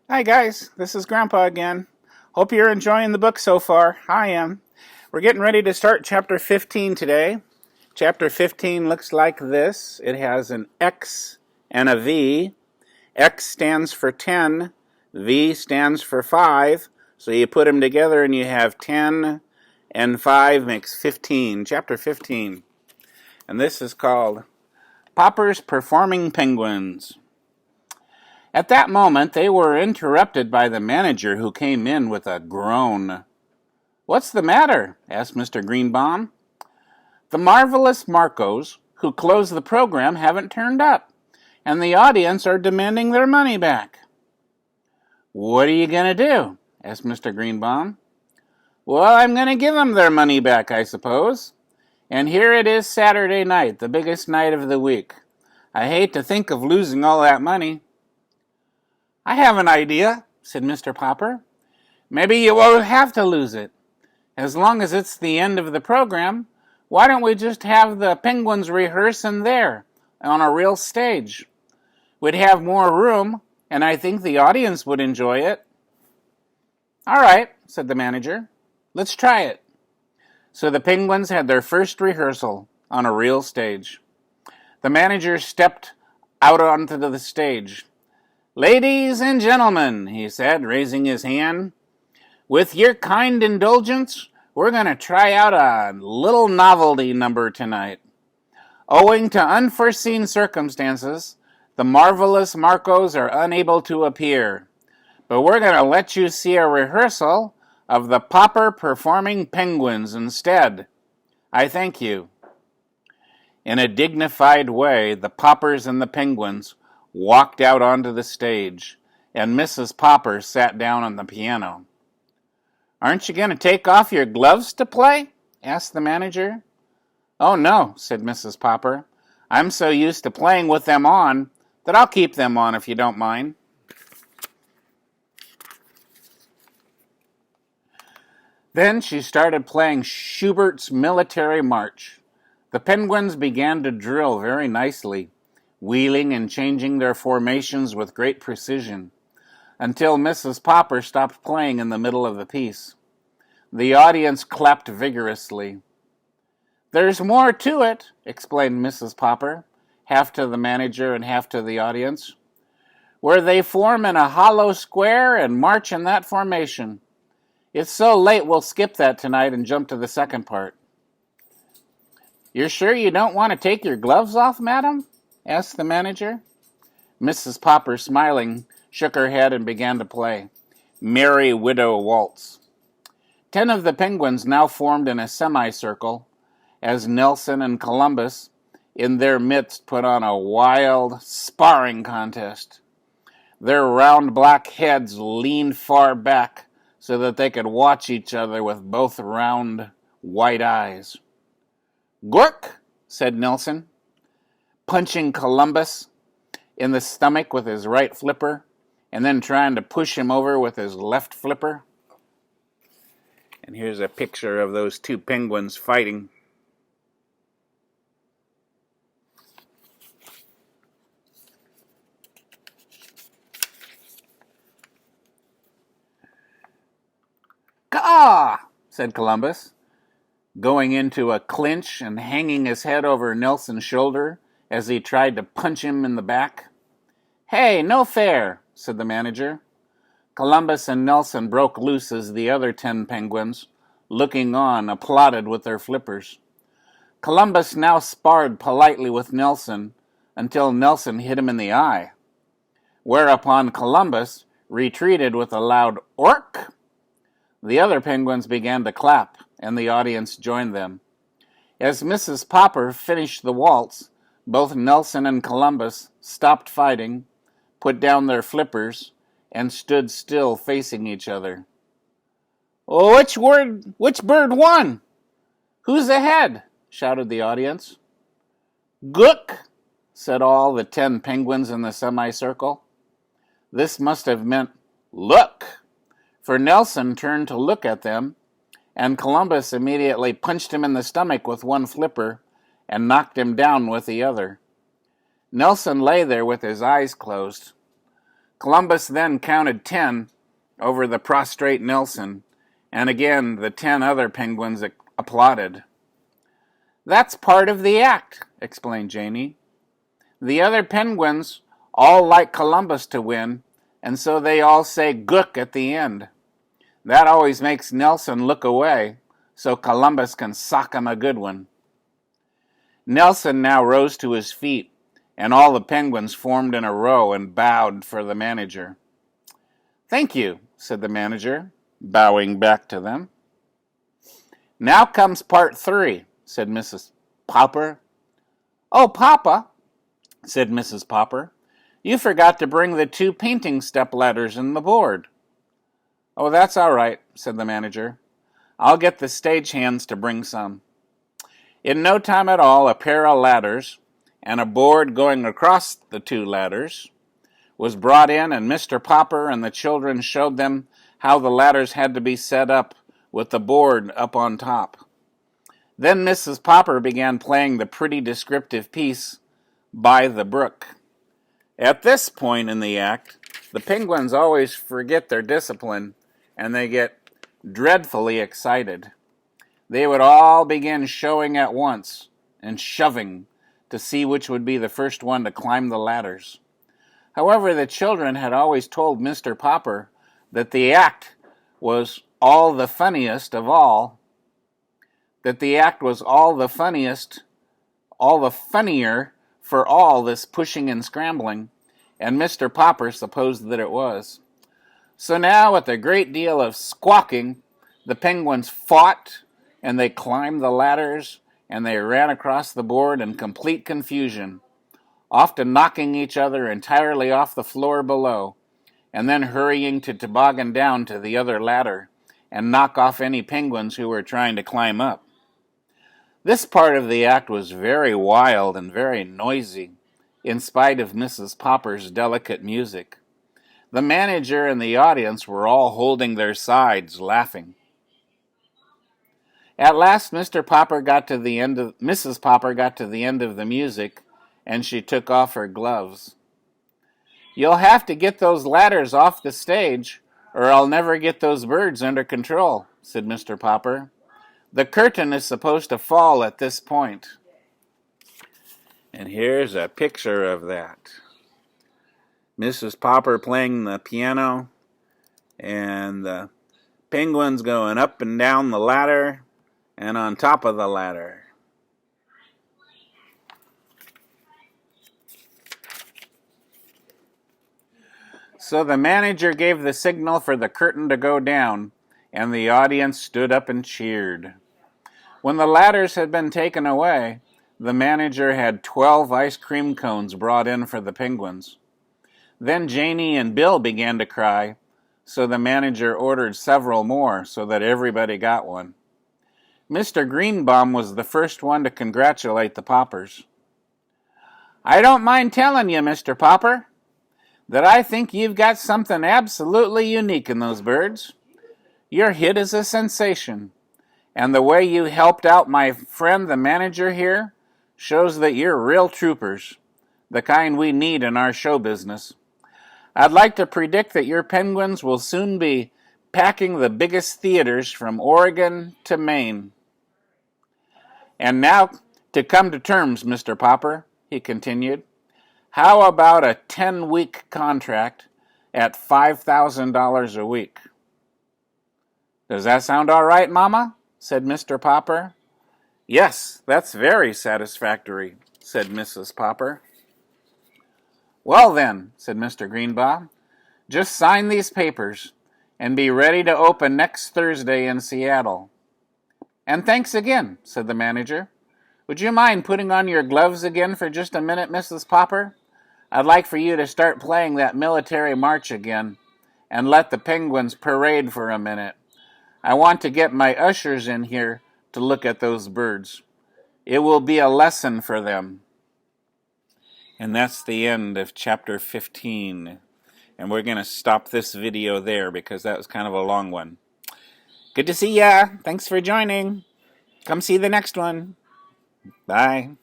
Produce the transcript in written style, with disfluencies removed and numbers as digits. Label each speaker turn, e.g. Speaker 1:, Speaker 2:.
Speaker 1: Hi guys, this is Grandpa again. Hope you're enjoying the book so far. I am. We're getting ready to start chapter 15 today. Chapter 15 looks like this. It has an X and a V. X stands for 10, V stands for 5. So you put them together and you have 10 and 5 makes 15. Chapter 15. And this is called Popper's Performing Penguins. At that moment, they were interrupted by the manager, who came in with a groan. "What's the matter?" asked Mr. Greenbaum. "The marvelous Marcos, who closed the program, haven't turned up, and the audience are demanding their money back." "What are you going to do?" asked Mr. Greenbaum. "Well, I'm going to give them their money back, I suppose. And here it is Saturday night, the biggest night of the week. I hate to think of losing all that money." "I have an idea," said Mr. Popper. "Maybe you won't have to lose it. As long as it's the end of the program, why don't we just have the penguins rehearse in there, on a real stage? We'd have more room, and I think the audience would enjoy it." "All right," said the manager. "Let's try it." So the penguins had their first rehearsal on a real stage. The manager stepped out onto the stage. "Ladies and gentlemen," he said, raising his hand, "with your kind indulgence, we're going to try out a little novelty number tonight. Owing to unforeseen circumstances, the marvelous Marcos are unable to appear, but we're going to let you see a rehearsal of the Popper Performing Penguins instead. I thank you." In a dignified way, the Poppers and the Penguins walked out onto the stage, and Mrs. Popper sat down on the piano. "Aren't you going to take off your gloves to play?" asked the manager. "Oh, no," said Mrs. Popper. "I'm so used to playing with them on that I'll keep them on if you don't mind." Then she started playing Schubert's Military March. The penguins began to drill very nicely, wheeling and changing their formations with great precision, until Mrs. Popper stopped playing in the middle of the piece. The audience clapped vigorously. "There's more to it," explained Mrs. Popper, half to the manager and half to the audience, "where they form in a hollow square and march in that formation. It's so late we'll skip that tonight and jump to the second part." "You're sure you don't want to take your gloves off, madam?" asked the manager. Mrs. Popper, smiling, shook her head and began to play Merry Widow Waltz. 10 of the penguins now formed in a semicircle, as Nelson and Columbus in their midst put on a wild sparring contest. Their round black heads leaned far back so that they could watch each other with both round white eyes. "Gork," said Nelson, punching Columbus in the stomach with his right flipper, and then trying to push him over with his left flipper. And here's a picture of those two penguins fighting. "Caw!" said Columbus, going into a clinch and hanging his head over Nelson's shoulder as he tried to punch him in the back. "Hey, no fair," said the manager. Columbus and Nelson broke loose as the other 10 penguins, looking on, applauded with their flippers. Columbus now sparred politely with Nelson until Nelson hit him in the eye, whereupon Columbus retreated with a loud "ork." The other penguins began to clap, and the audience joined them. As Mrs. Popper finished the waltz, both Nelson and Columbus stopped fighting, put down their flippers, and stood still facing each other. "Oh, which bird won? Who's ahead?" shouted the audience. "Gook," said all the 10 penguins in the semicircle. This must have meant "look," for Nelson turned to look at them, and Columbus immediately punched him in the stomach with one flipper and knocked him down with the other. Nelson lay there with his eyes closed. Columbus then counted 10 over the prostrate Nelson, and again the 10 other penguins applauded. "That's part of the act," explained Janie. "The other penguins all like Columbus to win, and so they all say gook at the end. That always makes Nelson look away, so Columbus can sock him a good one." Nelson now rose to his feet, and all the penguins formed in a row and bowed for the manager. "Thank you," said the manager, bowing back to them. "Now comes part 3, said Mrs. Popper. "Oh, Papa," said Mrs. Popper, "you forgot to bring the 2 painting step ladders and the board." "Oh, that's all right," said the manager. "I'll get the stagehands to bring some." In no time at all, a pair of ladders and a board going across the 2 ladders was brought in, and Mr. Popper and the children showed them how the ladders had to be set up with the board up on top. Then Mrs. Popper began playing the pretty descriptive piece, "By the Brook." At this point in the act, the penguins always forget their discipline, and they get dreadfully excited. They would all begin showing at once and shoving to see which would be the first one to climb the ladders. However, the children had always told Mr. Popper that the act was all the funniest of all, all the funnier for all this pushing and scrambling, and Mr. Popper supposed that it was. So now, with a great deal of squawking, the penguins fought, and they climbed the ladders, and they ran across the board in complete confusion, often knocking each other entirely off the floor below, and then hurrying to toboggan down to the other ladder and knock off any penguins who were trying to climb up. This part of the act was very wild and very noisy, in spite of Mrs. Popper's delicate music. The manager and the audience were all holding their sides, laughing. At last, Mrs. Popper got to the end of the music, and she took off her gloves. "You'll have to get those ladders off the stage, or I'll never get those birds under control," said Mr. Popper. "The curtain is supposed to fall at this point." And here's a picture of that. Mrs. Popper playing the piano, and the penguins going up and down the ladder, and on top of the ladder. So the manager gave the signal for the curtain to go down, and the audience stood up and cheered. When the ladders had been taken away, the manager had 12 ice cream cones brought in for the penguins. Then Janie and Bill began to cry, so the manager ordered several more so that everybody got one. Mr. Greenbaum was the first one to congratulate the Poppers. "I don't mind telling you, Mr. Popper, that I think you've got something absolutely unique in those birds. Your hit is a sensation, and the way you helped out my friend the manager here shows that you're real troopers, the kind we need in our show business. I'd like to predict that your penguins will soon be packing the biggest theaters from Oregon to Maine. And now, to come to terms, Mr. Popper," he continued, "how about a 10-week contract at $5,000 a week?" "Does that sound all right, Mama?" said Mr. Popper. "Yes, that's very satisfactory," said Mrs. Popper. "Well then," said Mr. Greenbaum, "just sign these papers and be ready to open next Thursday in Seattle." "And thanks again," said the manager. "Would you mind putting on your gloves again for just a minute, Mrs. Popper? I'd like for you to start playing that military march again, and let the penguins parade for a minute. I want to get my ushers in here to look at those birds. It will be a lesson for them." And that's the end of chapter 15. And we're going to stop this video there because that was kind of a long one. Good to see ya. Thanks for joining. Come see the next one. Bye.